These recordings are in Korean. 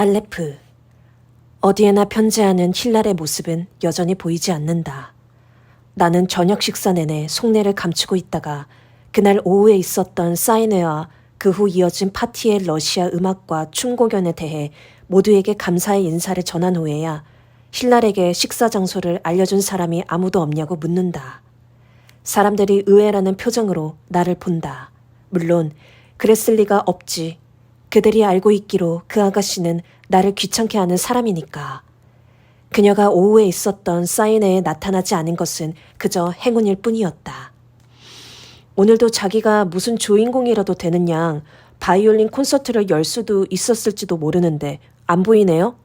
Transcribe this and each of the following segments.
알레프. 어디에나 편재하는 힐랄의 모습은 여전히 보이지 않는다. 나는 저녁 식사 내내 속내를 감추고 있다가 그날 오후에 있었던 사인회와 그 후 이어진 파티의 러시아 음악과 춤 공연에 대해 모두에게 감사의 인사를 전한 후에야 힐랄에게 식사 장소를 알려준 사람이 아무도 없냐고 묻는다. 사람들이 의외라는 표정으로 나를 본다. 물론 그랬을 리가 없지. 그들이 알고 있기로 그 아가씨는 나를 귀찮게 하는 사람이니까. 그녀가 오후에 있었던 사인회에 나타나지 않은 것은 그저 행운일 뿐이었다. 오늘도 자기가 무슨 주인공이라도 되는 양 바이올린 콘서트를 열 수도 있었을지도 모르는데 안 보이네요?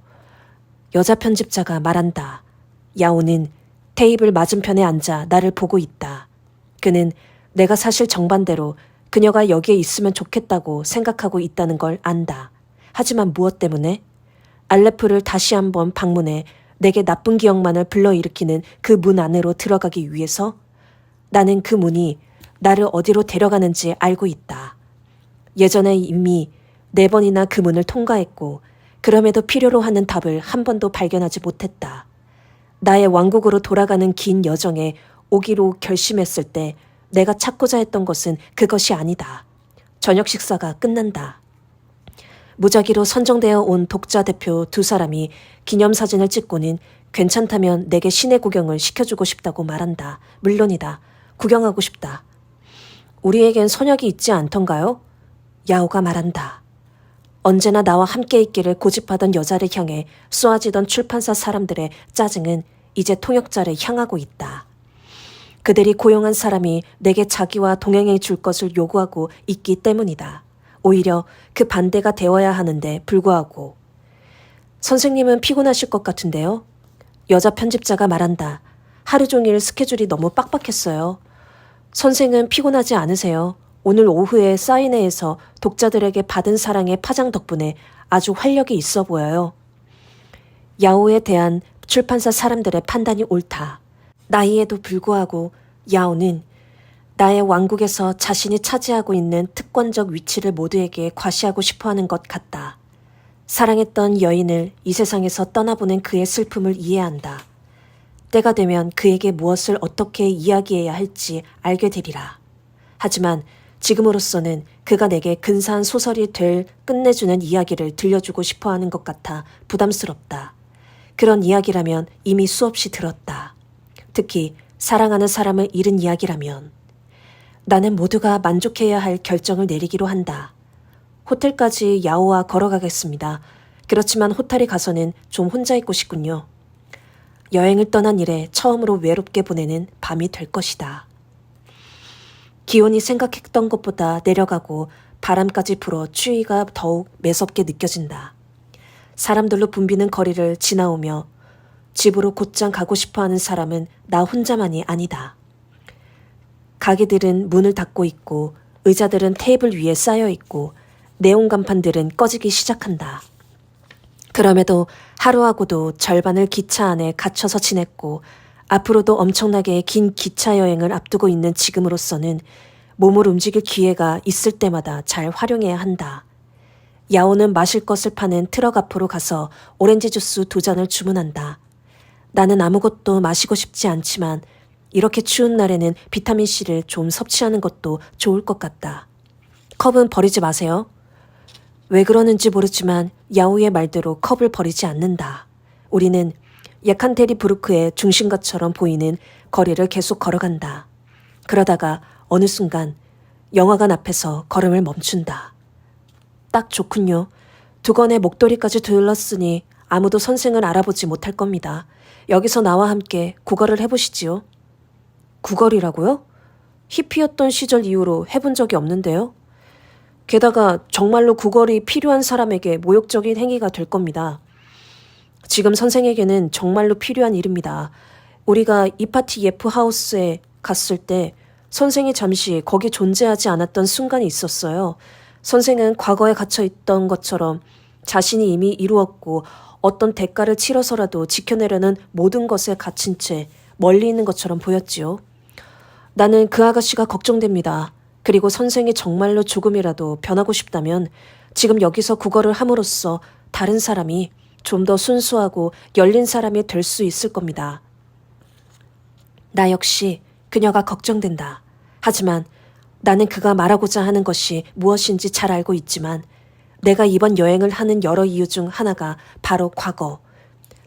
여자 편집자가 말한다. 야오는 테이블 맞은편에 앉아 나를 보고 있다. 그는 내가 사실 정반대로 그녀가 여기에 있으면 좋겠다고 생각하고 있다는 걸 안다. 하지만 무엇 때문에? 알레프를 다시 한번 방문해 내게 나쁜 기억만을 불러일으키는 그 문 안으로 들어가기 위해서? 나는 그 문이 나를 어디로 데려가는지 알고 있다. 예전에 이미 4번이나 그 문을 통과했고 그럼에도 필요로 하는 답을 한 번도 발견하지 못했다. 나의 왕국으로 돌아가는 긴 여정에 오기로 결심했을 때 내가 찾고자 했던 것은 그것이 아니다. 저녁 식사가 끝난다. 무작위로 선정되어 온 독자 대표 2사람이 기념사진을 찍고는 괜찮다면 내게 시내 구경을 시켜주고 싶다고 말한다. 물론이다. 구경하고 싶다. 우리에겐 선약이 있지 않던가요? 야오가 말한다. 언제나 나와 함께 있기를 고집하던 여자를 향해 쏘아지던 출판사 사람들의 짜증은 이제 통역자를 향하고 있다. 그들이 고용한 사람이 내게 자기와 동행해 줄 것을 요구하고 있기 때문이다. 오히려 그 반대가 되어야 하는데 불구하고. 선생님은 피곤하실 것 같은데요? 여자 편집자가 말한다. 하루 종일 스케줄이 너무 빡빡했어요. 선생은 피곤하지 않으세요? 오늘 오후에 사인회에서 독자들에게 받은 사랑의 파장 덕분에 아주 활력이 있어 보여요. 야오에 대한 출판사 사람들의 판단이 옳다. 나이에도 불구하고 야오는 나의 왕국에서 자신이 차지하고 있는 특권적 위치를 모두에게 과시하고 싶어하는 것 같다. 사랑했던 여인을 이 세상에서 떠나보낸 그의 슬픔을 이해한다. 때가 되면 그에게 무엇을 어떻게 이야기해야 할지 알게 되리라. 하지만 지금으로서는 그가 내게 근사한 소설이 될 끝내주는 이야기를 들려주고 싶어하는 것 같아 부담스럽다. 그런 이야기라면 이미 수없이 들었다. 특히 사랑하는 사람을 잃은 이야기라면. 나는 모두가 만족해야 할 결정을 내리기로 한다. 호텔까지 야오와 걸어가겠습니다. 그렇지만 호텔에 가서는 좀 혼자 있고 싶군요. 여행을 떠난 이래 처음으로 외롭게 보내는 밤이 될 것이다. 기온이 생각했던 것보다 내려가고 바람까지 불어 추위가 더욱 매섭게 느껴진다. 사람들로 붐비는 거리를 지나오며 집으로 곧장 가고 싶어하는 사람은 나 혼자만이 아니다. 가게들은 문을 닫고 있고 의자들은 테이블 위에 쌓여 있고 네온 간판들은 꺼지기 시작한다. 그럼에도 하루하고도 절반을 기차 안에 갇혀서 지냈고 앞으로도 엄청나게 긴 기차 여행을 앞두고 있는 지금으로서는 몸을 움직일 기회가 있을 때마다 잘 활용해야 한다. 야오는 마실 것을 파는 트럭 앞으로 가서 오렌지 주스 2잔을 주문한다. 나는 아무것도 마시고 싶지 않지만 이렇게 추운 날에는 비타민C를 좀 섭취하는 것도 좋을 것 같다. 컵은 버리지 마세요. 왜 그러는지 모르지만 야오의 말대로 컵을 버리지 않는다. 우리는 예칸테리부르크의 중심가처럼 보이는 거리를 계속 걸어간다. 그러다가 어느 순간 영화관 앞에서 걸음을 멈춘다. 딱 좋군요. 두건의 목도리까지 둘렀으니 아무도 선생을 알아보지 못할 겁니다. 여기서 나와 함께 구걸을 해보시지요. 구걸이라고요? 히피였던 시절 이후로 해본 적이 없는데요. 게다가 정말로 구걸이 필요한 사람에게 모욕적인 행위가 될 겁니다. 지금 선생에게는 정말로 필요한 일입니다. 우리가 이파티 예프 하우스에 갔을 때 선생이 잠시 거기 존재하지 않았던 순간이 있었어요. 선생은 과거에 갇혀있던 것처럼 자신이 이미 이루었고 어떤 대가를 치러서라도 지켜내려는 모든 것에 갇힌 채 멀리 있는 것처럼 보였지요. 나는 그 아가씨가 걱정됩니다. 그리고 선생이 정말로 조금이라도 변하고 싶다면 지금 여기서 구걸을 함으로써 다른 사람이 좀 더 순수하고 열린 사람이 될 수 있을 겁니다. 나 역시 그녀가 걱정된다. 하지만 나는 그가 말하고자 하는 것이 무엇인지 잘 알고 있지만 내가 이번 여행을 하는 여러 이유 중 하나가 바로 과거,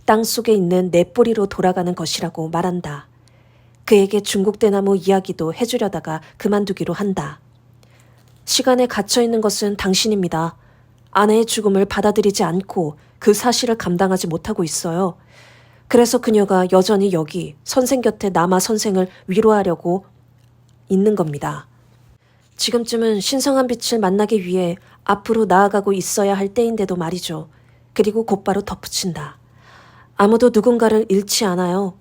땅 속에 있는 내 뿌리로 돌아가는 것이라고 말한다. 그에게 중국대나무 이야기도 해주려다가 그만두기로 한다. 시간에 갇혀있는 것은 당신입니다. 아내의 죽음을 받아들이지 않고 그 사실을 감당하지 못하고 있어요. 그래서 그녀가 여전히 여기 선생 곁에 남아 선생을 위로하려고 있는 겁니다. 지금쯤은 신성한 빛을 만나기 위해 앞으로 나아가고 있어야 할 때인데도 말이죠. 그리고 곧바로 덧붙인다. 아무도 누군가를 잃지 않아요.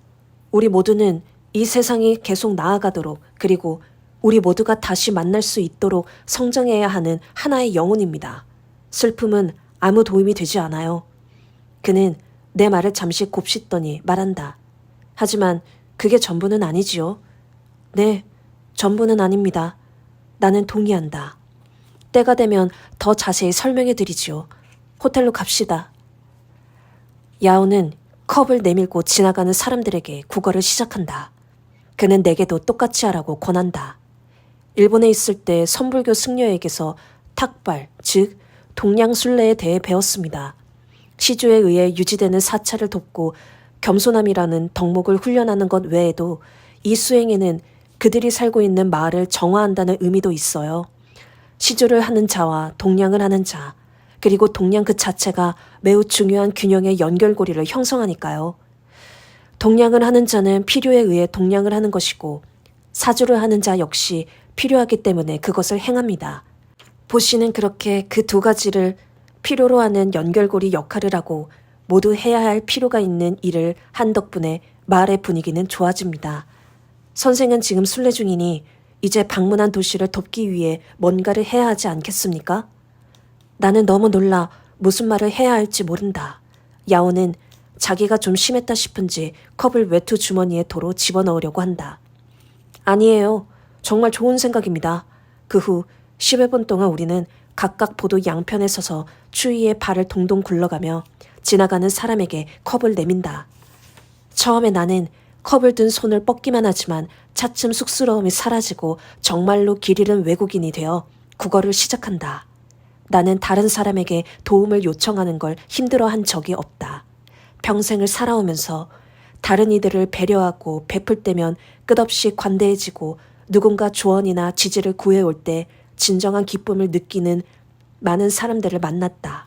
우리 모두는 이 세상이 계속 나아가도록 그리고 우리 모두가 다시 만날 수 있도록 성장해야 하는 하나의 영혼입니다. 슬픔은 아무 도움이 되지 않아요. 그는 내 말을 잠시 곱씹더니 말한다. 하지만 그게 전부는 아니지요. 네, 전부는 아닙니다. 나는 동의한다. 때가 되면 더 자세히 설명해 드리지요. 호텔로 갑시다. 야오는 컵을 내밀고 지나가는 사람들에게 국어를 시작한다. 그는 내게도 똑같이 하라고 권한다. 일본에 있을 때 선불교 승려에게서 탁발, 즉 동양순례에 대해 배웠습니다. 시주에 의해 유지되는 사찰을 돕고 겸손함이라는 덕목을 훈련하는 것 외에도 이 수행에는 그들이 살고 있는 마을을 정화한다는 의미도 있어요. 시주를 하는 자와 동양을 하는 자, 그리고 동양 그 자체가 매우 중요한 균형의 연결고리를 형성하니까요. 동양을 하는 자는 필요에 의해 동양을 하는 것이고 사주를 하는 자 역시 필요하기 때문에 그것을 행합니다. 보시는 그렇게 그 두 가지를 필요로 하는 연결고리 역할을 하고 모두 해야 할 필요가 있는 일을 한 덕분에 마을의 분위기는 좋아집니다. 선생은 지금 순례 중이니 이제 방문한 도시를 돕기 위해 뭔가를 해야 하지 않겠습니까? 나는 너무 놀라 무슨 말을 해야 할지 모른다. 야오는 자기가 좀 심했다 싶은지 컵을 외투 주머니에 도로 집어넣으려고 한다. 아니에요. 정말 좋은 생각입니다. 그 후 10여 분 동안 우리는 각각 보도 양편에 서서 추위에 발을 동동 굴러가며 지나가는 사람에게 컵을 내민다. 처음에 나는 컵을 든 손을 뻗기만 하지만 차츰 쑥스러움이 사라지고 정말로 길 잃은 외국인이 되어 국어를 시작한다. 나는 다른 사람에게 도움을 요청하는 걸 힘들어한 적이 없다. 평생을 살아오면서 다른 이들을 배려하고 베풀 때면 끝없이 관대해지고 누군가 조언이나 지지를 구해올 때 진정한 기쁨을 느끼는 많은 사람들을 만났다.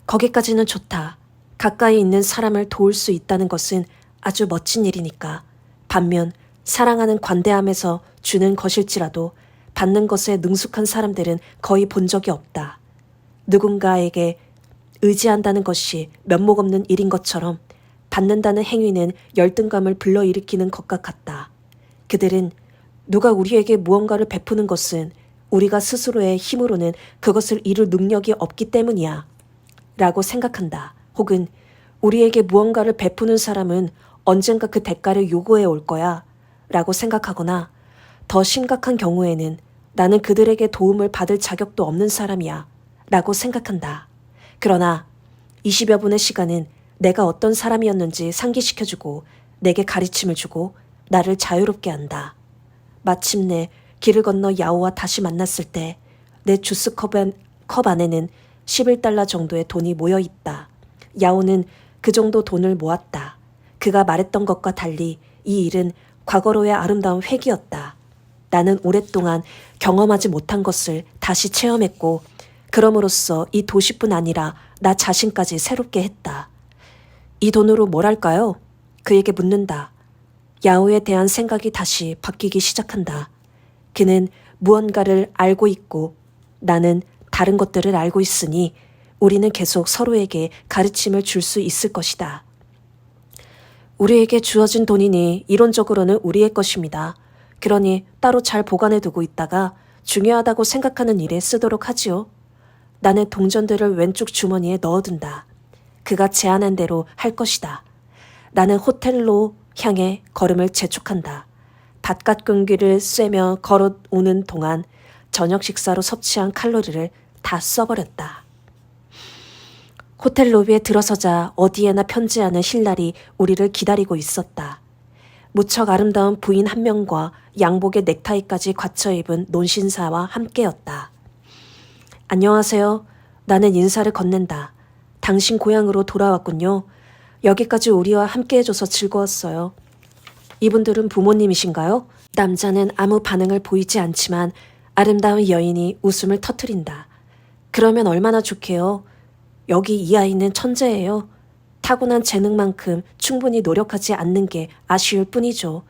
거기까지는 좋다. 가까이 있는 사람을 도울 수 있다는 것은 아주 멋진 일이니까. 반면 사랑하는 관대함에서 주는 것일지라도 받는 것에 능숙한 사람들은 거의 본 적이 없다. 누군가에게 의지한다는 것이 면목 없는 일인 것처럼 받는다는 행위는 열등감을 불러일으키는 것과 같다. 그들은 누가 우리에게 무언가를 베푸는 것은 우리가 스스로의 힘으로는 그것을 이룰 능력이 없기 때문이야 라고 생각한다. 혹은 우리에게 무언가를 베푸는 사람은 언젠가 그 대가를 요구해 올 거야 라고 생각하거나 더 심각한 경우에는 나는 그들에게 도움을 받을 자격도 없는 사람이야 라고 생각한다. 그러나 20여 분의 시간은 내가 어떤 사람이었는지 상기시켜주고 내게 가르침을 주고 나를 자유롭게 한다. 마침내 길을 건너 야오와 다시 만났을 때 내 주스컵 안에는 11달러 정도의 돈이 모여 있다. 야오는 그 정도 돈을 모았다. 그가 말했던 것과 달리 이 일은 과거로의 아름다운 회귀였다. 나는 오랫동안 경험하지 못한 것을 다시 체험했고 그럼으로써 이 도시뿐 아니라 나 자신까지 새롭게 했다. 이 돈으로 뭘 할까요? 그에게 묻는다. 야오에 대한 생각이 다시 바뀌기 시작한다. 그는 무언가를 알고 있고 나는 다른 것들을 알고 있으니 우리는 계속 서로에게 가르침을 줄 수 있을 것이다. 우리에게 주어진 돈이니 이론적으로는 우리의 것입니다. 그러니 따로 잘 보관해 두고 있다가 중요하다고 생각하는 일에 쓰도록 하지요. 나는 동전들을 왼쪽 주머니에 넣어둔다. 그가 제안한 대로 할 것이다. 나는 호텔로 향해 걸음을 재촉한다. 바깥 공기를 쐬며 걸어오는 동안 저녁 식사로 섭취한 칼로리를 다 써버렸다. 호텔 로비에 들어서자 어디에나 편지하는 힐날이 우리를 기다리고 있었다. 무척 아름다운 부인 한 명과 양복에 넥타이까지 갖춰 입은 논신사와 함께였다. 안녕하세요. 나는 인사를 건넨다. 당신 고향으로 돌아왔군요. 여기까지 우리와 함께해줘서 즐거웠어요. 이분들은 부모님이신가요? 남자는 아무 반응을 보이지 않지만 아름다운 여인이 웃음을 터뜨린다. 그러면 얼마나 좋게요. 여기 이 아이는 천재예요. 타고난 재능만큼 충분히 노력하지 않는 게 아쉬울 뿐이죠.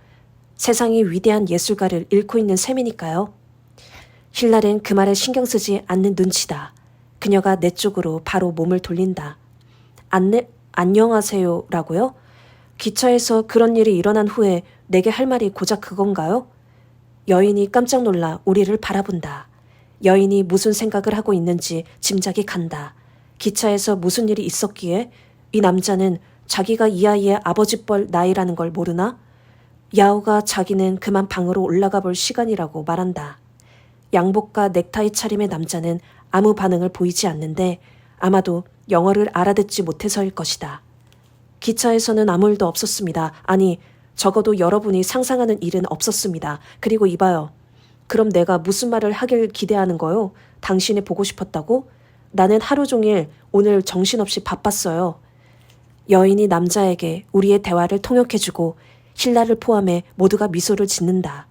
세상이 위대한 예술가를 잃고 있는 셈이니까요. 힐날은 그 말에 신경 쓰지 않는 눈치다. 그녀가 내 쪽으로 바로 몸을 돌린다. 안녕하세요라고요? 기차에서 그런 일이 일어난 후에 내게 할 말이 고작 그건가요? 여인이 깜짝 놀라 우리를 바라본다. 여인이 무슨 생각을 하고 있는지 짐작이 간다. 기차에서 무슨 일이 있었기에 이 남자는 자기가 이 아이의 아버지뻘 나이라는 걸 모르나? 야오가 자기는 그만 방으로 올라가 볼 시간이라고 말한다. 양복과 넥타이 차림의 남자는 아무 반응을 보이지 않는데 아마도 영어를 알아듣지 못해서일 것이다. 기차에서는 아무 일도 없었습니다. 아니, 적어도 여러분이 상상하는 일은 없었습니다. 그리고 이봐요. 그럼 내가 무슨 말을 하길 기대하는 거요? 당신이 보고 싶었다고? 나는 하루 종일 오늘 정신없이 바빴어요. 여인이 남자에게 우리의 대화를 통역해주고 힐라를 포함해 모두가 미소를 짓는다.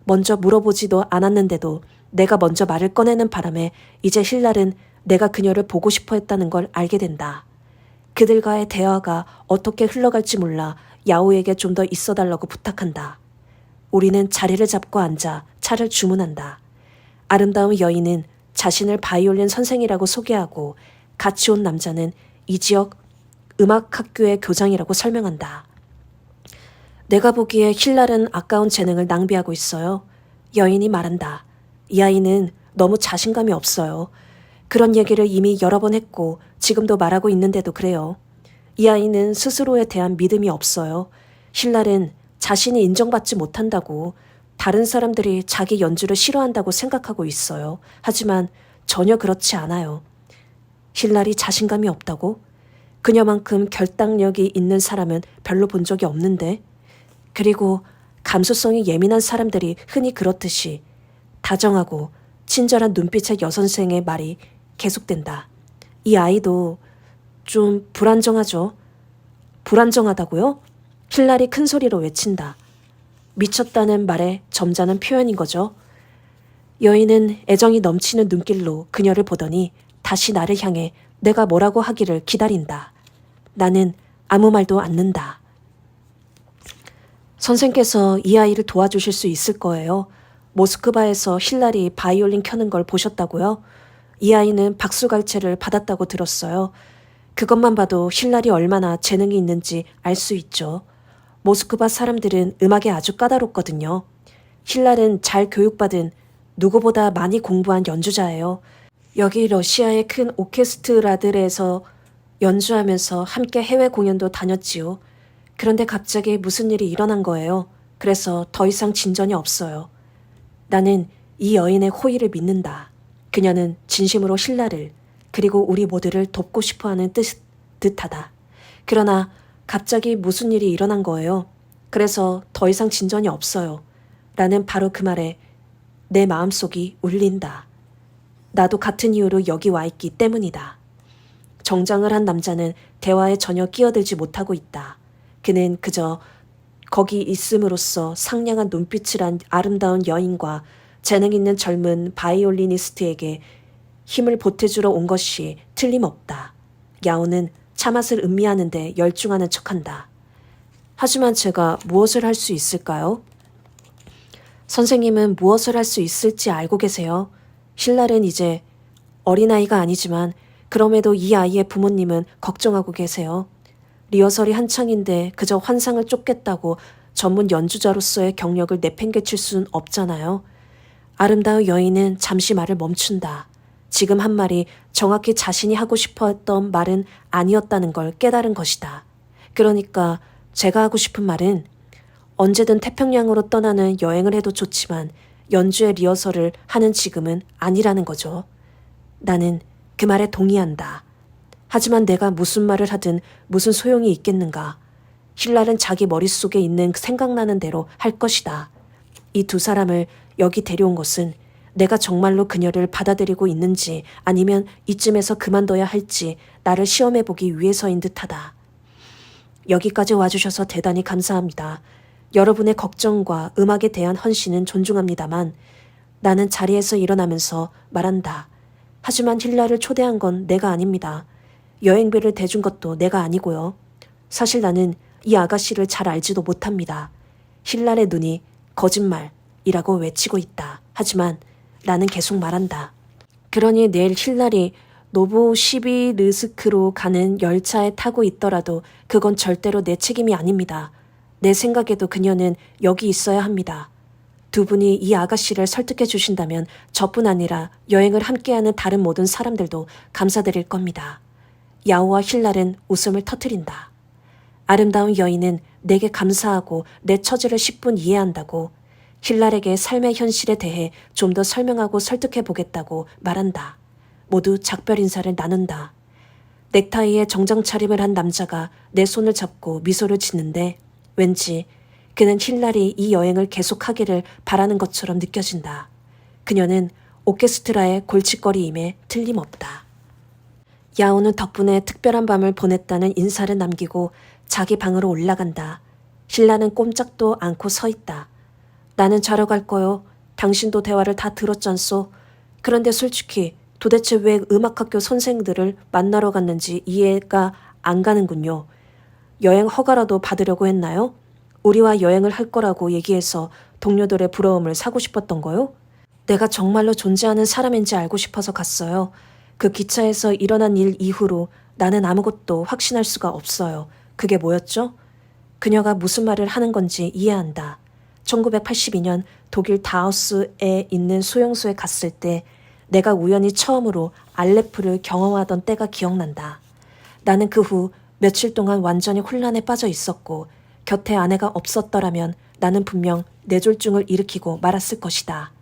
먼저 물어보지도 않았는데도 내가 먼저 말을 꺼내는 바람에 이제 힐랄은 내가 그녀를 보고 싶어 했다는 걸 알게 된다. 그들과의 대화가 어떻게 흘러갈지 몰라 야오에게 좀 더 있어달라고 부탁한다. 우리는 자리를 잡고 앉아 차를 주문한다. 아름다운 여인은 자신을 바이올린 선생이라고 소개하고 같이 온 남자는 이 지역 음악학교의 교장이라고 설명한다. 내가 보기에 힐랄은 아까운 재능을 낭비하고 있어요. 여인이 말한다. 이 아이는 너무 자신감이 없어요. 그런 얘기를 이미 여러 번 했고 지금도 말하고 있는데도 그래요. 이 아이는 스스로에 대한 믿음이 없어요. 힐랄은 자신이 인정받지 못한다고 다른 사람들이 자기 연주를 싫어한다고 생각하고 있어요. 하지만 전혀 그렇지 않아요. 힐랄이 자신감이 없다고? 그녀만큼 결단력이 있는 사람은 별로 본 적이 없는데. 그리고 감수성이 예민한 사람들이 흔히 그렇듯이 다정하고 친절한 눈빛의 여선생의 말이 계속된다. 이 아이도 좀 불안정하죠. 불안정하다고요? 힐랄이 큰 소리로 외친다. 미쳤다는 말에 점잖은 표현인 거죠. 여인은 애정이 넘치는 눈길로 그녀를 보더니 다시 나를 향해 내가 뭐라고 하기를 기다린다. 나는 아무 말도 않는다. 선생께서 이 아이를 도와주실 수 있을 거예요. 모스크바에서 힐랄이 바이올린 켜는 걸 보셨다고요? 이 아이는 박수갈채를 받았다고 들었어요. 그것만 봐도 힐랄이 얼마나 재능이 있는지 알 수 있죠. 모스크바 사람들은 음악에 아주 까다롭거든요. 힐랄은 잘 교육받은 누구보다 많이 공부한 연주자예요. 여기 러시아의 큰 오케스트라들에서 연주하면서 함께 해외 공연도 다녔지요. 그런데 갑자기 무슨 일이 일어난 거예요. 그래서 더 이상 진전이 없어요. 나는 이 여인의 호의를 믿는다. 그녀는 진심으로 힐랄을 그리고 우리 모두를 돕고 싶어하는 듯하다. 그러나 갑자기 무슨 일이 일어난 거예요. 그래서 더 이상 진전이 없어요. 라는 바로 그 말에 내 마음속이 울린다. 나도 같은 이유로 여기 와 있기 때문이다. 정장을 한 남자는 대화에 전혀 끼어들지 못하고 있다. 그는 그저 거기 있음으로써 상냥한 눈빛을 한 아름다운 여인과 재능 있는 젊은 바이올리니스트에게 힘을 보태주러 온 것이 틀림없다. 야오는 차맛을 음미하는데 열중하는 척한다. 하지만 제가 무엇을 할 수 있을까요? 선생님은 무엇을 할 수 있을지 알고 계세요. 힐랄은 이제 어린아이가 아니지만 그럼에도 이 아이의 부모님은 걱정하고 계세요. 리허설이 한창인데 그저 환상을 쫓겠다고 전문 연주자로서의 경력을 내팽개칠 수는 없잖아요. 아름다운 여인은 잠시 말을 멈춘다. 지금 한 말이 정확히 자신이 하고 싶어 했던 말은 아니었다는 걸 깨달은 것이다. 그러니까 제가 하고 싶은 말은 언제든 태평양으로 떠나는 여행을 해도 좋지만 연주의 리허설을 하는 지금은 아니라는 거죠. 나는 그 말에 동의한다. 하지만 내가 무슨 말을 하든 무슨 소용이 있겠는가. 힐랄은 자기 머릿속에 있는 생각나는 대로 할 것이다. 이 두 사람을 여기 데려온 것은 내가 정말로 그녀를 받아들이고 있는지 아니면 이쯤에서 그만둬야 할지 나를 시험해보기 위해서인 듯하다. 여기까지 와주셔서 대단히 감사합니다. 여러분의 걱정과 음악에 대한 헌신은 존중합니다만 나는 자리에서 일어나면서 말한다. 하지만 힐라를 초대한 건 내가 아닙니다. 여행비를 대준 것도 내가 아니고요. 사실 나는 이 아가씨를 잘 알지도 못합니다. 힐랄의 눈이 거짓말이라고 외치고 있다. 하지만 나는 계속 말한다. 그러니 내일 힐랄이 노보시비르스크로 가는 열차에 타고 있더라도 그건 절대로 내 책임이 아닙니다. 내 생각에도 그녀는 여기 있어야 합니다. 두 분이 이 아가씨를 설득해 주신다면 저뿐 아니라 여행을 함께하는 다른 모든 사람들도 감사드릴 겁니다. 야오와 힐랄은 웃음을 터뜨린다. 아름다운 여인은 내게 감사하고 내 처지를 10분 이해한다고 힐랄에게 삶의 현실에 대해 좀 더 설명하고 설득해 보겠다고 말한다. 모두 작별 인사를 나눈다. 넥타이에 정장 차림을 한 남자가 내 손을 잡고 미소를 짓는데 왠지 그는 힐랄이 이 여행을 계속하기를 바라는 것처럼 느껴진다. 그녀는 오케스트라의 골칫거리임에 틀림없다. 야오는 덕분에 특별한 밤을 보냈다는 인사를 남기고 자기 방으로 올라간다. 힐라는 꼼짝도 않고 서 있다. 나는 자러 갈 거요. 당신도 대화를 다 들었잖소. 그런데 솔직히 도대체 왜 음악학교 선생들을 만나러 갔는지 이해가 안 가는군요. 여행 허가라도 받으려고 했나요? 우리와 여행을 할 거라고 얘기해서 동료들의 부러움을 사고 싶었던 거요? 내가 정말로 존재하는 사람인지 알고 싶어서 갔어요. 그 기차에서 일어난 일 이후로 나는 아무것도 확신할 수가 없어요. 그게 뭐였죠? 그녀가 무슨 말을 하는 건지 이해한다. 1982년 독일 다우스에 있는 수용소에 갔을 때 내가 우연히 처음으로 알레프를 경험하던 때가 기억난다. 나는 그 후 며칠 동안 완전히 혼란에 빠져 있었고 곁에 아내가 없었더라면 나는 분명 뇌졸중을 일으키고 말았을 것이다.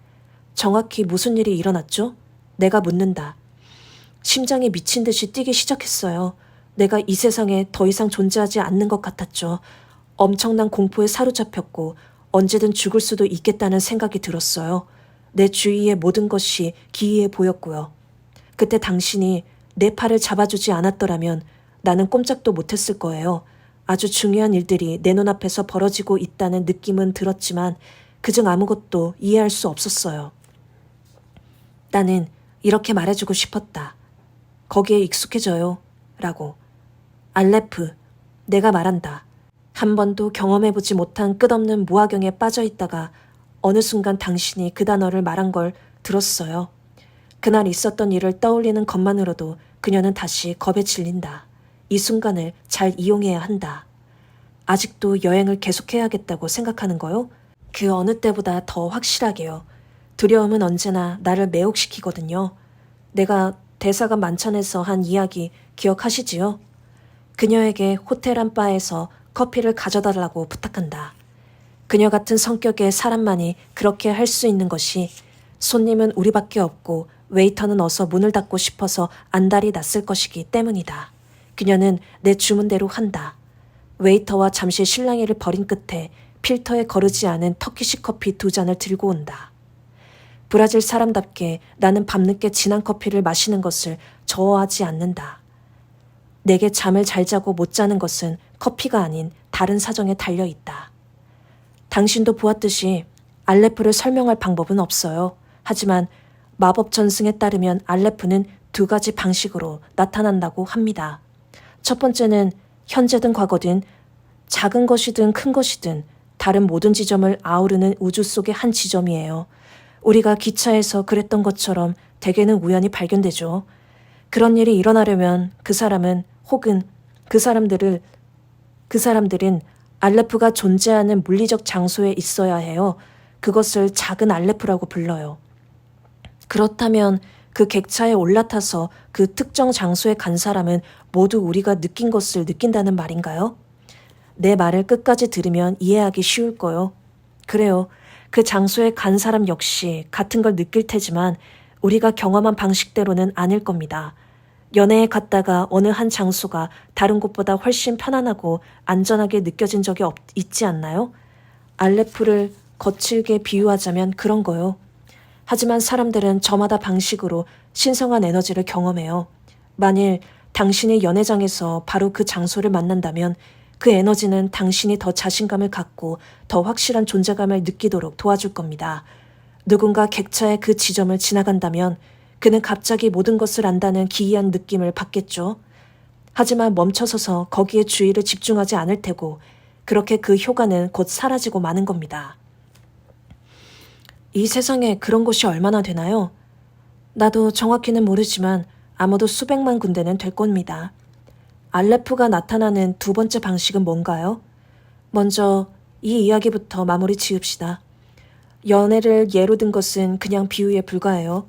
정확히 무슨 일이 일어났죠? 내가 묻는다. 심장이 미친 듯이 뛰기 시작했어요. 내가 이 세상에 더 이상 존재하지 않는 것 같았죠. 엄청난 공포에 사로잡혔고 언제든 죽을 수도 있겠다는 생각이 들었어요. 내 주위의 모든 것이 기이해 보였고요. 그때 당신이 내 팔을 잡아주지 않았더라면 나는 꼼짝도 못했을 거예요. 아주 중요한 일들이 내 눈앞에서 벌어지고 있다는 느낌은 들었지만 그중 아무것도 이해할 수 없었어요. 나는 이렇게 말해주고 싶었다. 거기에 익숙해져요. 라고. 알레프, 내가 말한다. 한 번도 경험해보지 못한 끝없는 무화경에 빠져있다가 어느 순간 당신이 그 단어를 말한 걸 들었어요. 그날 있었던 일을 떠올리는 것만으로도 그녀는 다시 겁에 질린다. 이 순간을 잘 이용해야 한다. 아직도 여행을 계속해야겠다고 생각하는 거요? 그 어느 때보다 더 확실하게요. 두려움은 언제나 나를 매혹시키거든요. 내가 대사관 만찬에서 한 이야기 기억하시지요? 그녀에게 호텔 안바에서 커피를 가져달라고 부탁한다. 그녀 같은 성격의 사람만이 그렇게 할 수 있는 것이 손님은 우리밖에 없고 웨이터는 어서 문을 닫고 싶어서 안달이 났을 것이기 때문이다. 그녀는 내 주문대로 한다. 웨이터와 잠시 실랑이를 벌인 끝에 필터에 거르지 않은 터키식 커피 2잔을 들고 온다. 브라질 사람답게 나는 밤늦게 진한 커피를 마시는 것을 저어하지 않는다. 내게 잠을 잘 자고 못 자는 것은 커피가 아닌 다른 사정에 달려있다. 당신도 보았듯이 알레프를 설명할 방법은 없어요. 하지만 마법 전승에 따르면 알레프는 2가지 방식으로 나타난다고 합니다. 첫 번째는 현재든 과거든 작은 것이든 큰 것이든 다른 모든 지점을 아우르는 우주 속의 한 지점이에요. 우리가 기차에서 그랬던 것처럼 대개는 우연히 발견되죠. 그런 일이 일어나려면 그 사람은 혹은 그 사람들은 알레프가 존재하는 물리적 장소에 있어야 해요. 그것을 작은 알레프라고 불러요. 그렇다면 그 객차에 올라타서 그 특정 장소에 간 사람은 모두 우리가 느낀 것을 느낀다는 말인가요? 내 말을 끝까지 들으면 이해하기 쉬울 거요. 그래요. 그 장소에 간 사람 역시 같은 걸 느낄 테지만 우리가 경험한 방식대로는 아닐 겁니다. 연애에 갔다가 어느 한 장소가 다른 곳보다 훨씬 편안하고 안전하게 느껴진 적이 있지 않나요? 알레프를 거칠게 비유하자면 그런 거요. 하지만 사람들은 저마다 방식으로 신성한 에너지를 경험해요. 만일 당신이 연애장에서 바로 그 장소를 만난다면 그 에너지는 당신이 더 자신감을 갖고 더 확실한 존재감을 느끼도록 도와줄 겁니다. 누군가 객차의 그 지점을 지나간다면 그는 갑자기 모든 것을 안다는 기이한 느낌을 받겠죠. 하지만 멈춰서서 거기에 주의를 집중하지 않을 테고 그렇게 그 효과는 곧 사라지고 마는 겁니다. 이 세상에 그런 곳이 얼마나 되나요? 나도 정확히는 모르지만 아마도 수백만 군데는 될 겁니다. 알레프가 나타나는 두 번째 방식은 뭔가요? 먼저 이 이야기부터 마무리 지읍시다. 연애를 예로 든 것은 그냥 비유에 불과해요.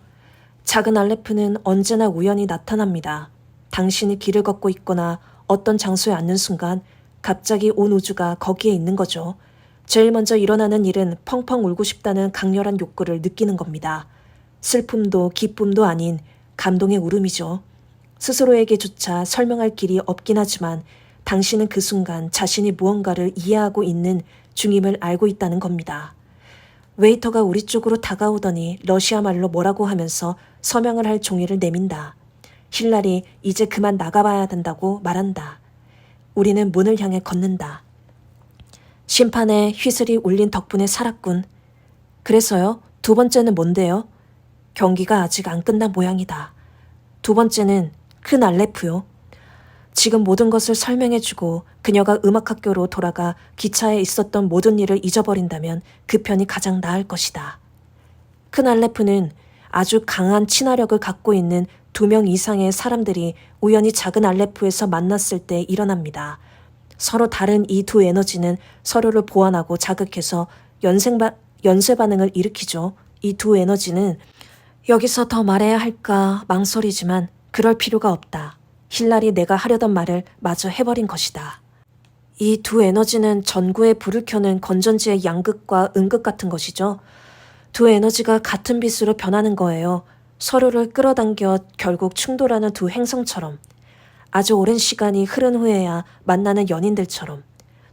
작은 알레프는 언제나 우연히 나타납니다. 당신이 길을 걷고 있거나 어떤 장소에 앉는 순간 갑자기 온 우주가 거기에 있는 거죠. 제일 먼저 일어나는 일은 펑펑 울고 싶다는 강렬한 욕구를 느끼는 겁니다. 슬픔도 기쁨도 아닌 감동의 울음이죠. 스스로에게조차 설명할 길이 없긴 하지만 당신은 그 순간 자신이 무언가를 이해하고 있는 중임을 알고 있다는 겁니다. 웨이터가 우리 쪽으로 다가오더니 러시아 말로 뭐라고 하면서 서명을 할 종이를 내민다. 힐라리 이제 그만 나가봐야 된다고 말한다. 우리는 문을 향해 걷는다. 심판의 휘슬이 울린 덕분에 살았군. 그래서요? 두 번째는 뭔데요? 경기가 아직 안 끝난 모양이다. 두 번째는 큰 알레프요. 지금 모든 것을 설명해주고 그녀가 음악학교로 돌아가 기차에 있었던 모든 일을 잊어버린다면 그 편이 가장 나을 것이다. 큰 알레프는 아주 강한 친화력을 갖고 있는 2명 이상의 사람들이 우연히 작은 알레프에서 만났을 때 일어납니다. 서로 다른 이 두 에너지는 서로를 보완하고 자극해서 연쇄 반응을 일으키죠. 이 두 에너지는 여기서 더 말해야 할까 망설이지만 그럴 필요가 없다. 힐라리 내가 하려던 말을 마저 해버린 것이다. 이 두 에너지는 전구에 불을 켜는 건전지의 양극과 음극 같은 것이죠. 두 에너지가 같은 빛으로 변하는 거예요. 서로를 끌어당겨 결국 충돌하는 두 행성처럼. 아주 오랜 시간이 흐른 후에야 만나는 연인들처럼.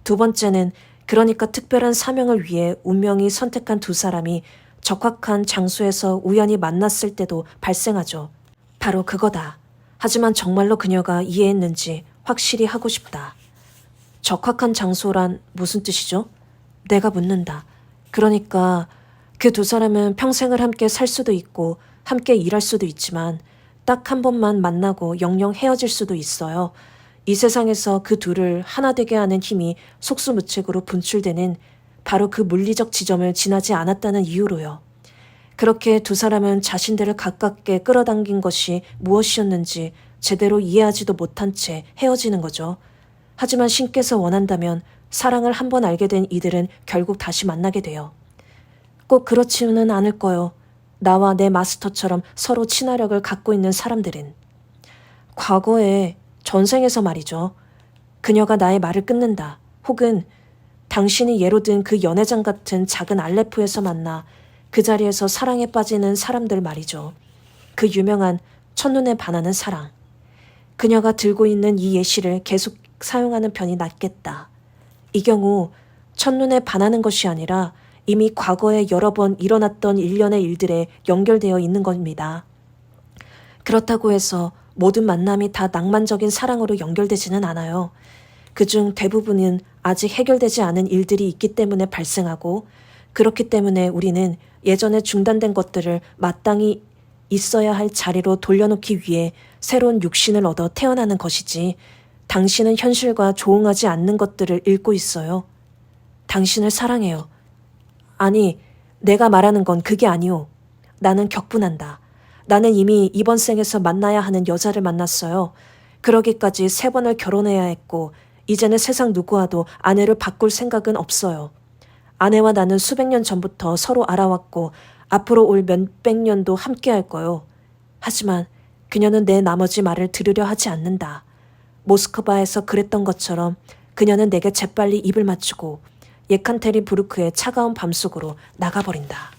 두 번째는 그러니까 특별한 사명을 위해 운명이 선택한 두 사람이 적확한 장소에서 우연히 만났을 때도 발생하죠. 바로 그거다. 하지만 정말로 그녀가 이해했는지 확실히 하고 싶다. 적확한 장소란 무슨 뜻이죠? 내가 묻는다. 그러니까 그 두 사람은 평생을 함께 살 수도 있고 함께 일할 수도 있지만 딱 한 번만 만나고 영영 헤어질 수도 있어요. 이 세상에서 그 둘을 하나 되게 하는 힘이 속수무책으로 분출되는 바로 그 물리적 지점을 지나지 않았다는 이유로요. 그렇게 두 사람은 자신들을 가깝게 끌어당긴 것이 무엇이었는지 제대로 이해하지도 못한 채 헤어지는 거죠. 하지만 신께서 원한다면 사랑을 한 번 알게 된 이들은 결국 다시 만나게 돼요. 꼭 그렇지는 않을 거요. 나와 내 마스터처럼 서로 친화력을 갖고 있는 사람들은. 과거에 전생에서 말이죠. 그녀가 나의 말을 끊는다. 혹은 당신이 예로 든 그 연회장 같은 작은 알레프에서 만나 그 자리에서 사랑에 빠지는 사람들 말이죠. 그 유명한 첫눈에 반하는 사랑. 그녀가 들고 있는 이 예시를 계속 사용하는 편이 낫겠다. 이 경우 첫눈에 반하는 것이 아니라 이미 과거에 여러 번 일어났던 일련의 일들에 연결되어 있는 겁니다. 그렇다고 해서 모든 만남이 다 낭만적인 사랑으로 연결되지는 않아요. 그중 대부분은 아직 해결되지 않은 일들이 있기 때문에 발생하고 그렇기 때문에 우리는 예전에 중단된 것들을 마땅히 있어야 할 자리로 돌려놓기 위해 새로운 육신을 얻어 태어나는 것이지 당신은 현실과 조응하지 않는 것들을 읽고 있어요. 당신을 사랑해요. 아니, 내가 말하는 건 그게 아니오. 나는 격분한다. 나는 이미 이번 생에서 만나야 하는 여자를 만났어요. 그러기까지 3번을 결혼해야 했고 이제는 세상 누구와도 아내를 바꿀 생각은 없어요. 아내와 나는 수백 년 전부터 서로 알아왔고 앞으로 올 몇백 년도 함께 할 거요. 하지만 그녀는 내 나머지 말을 들으려 하지 않는다. 모스크바에서 그랬던 것처럼 그녀는 내게 재빨리 입을 맞추고 예칸테린부르크의 차가운 밤속으로 나가버린다.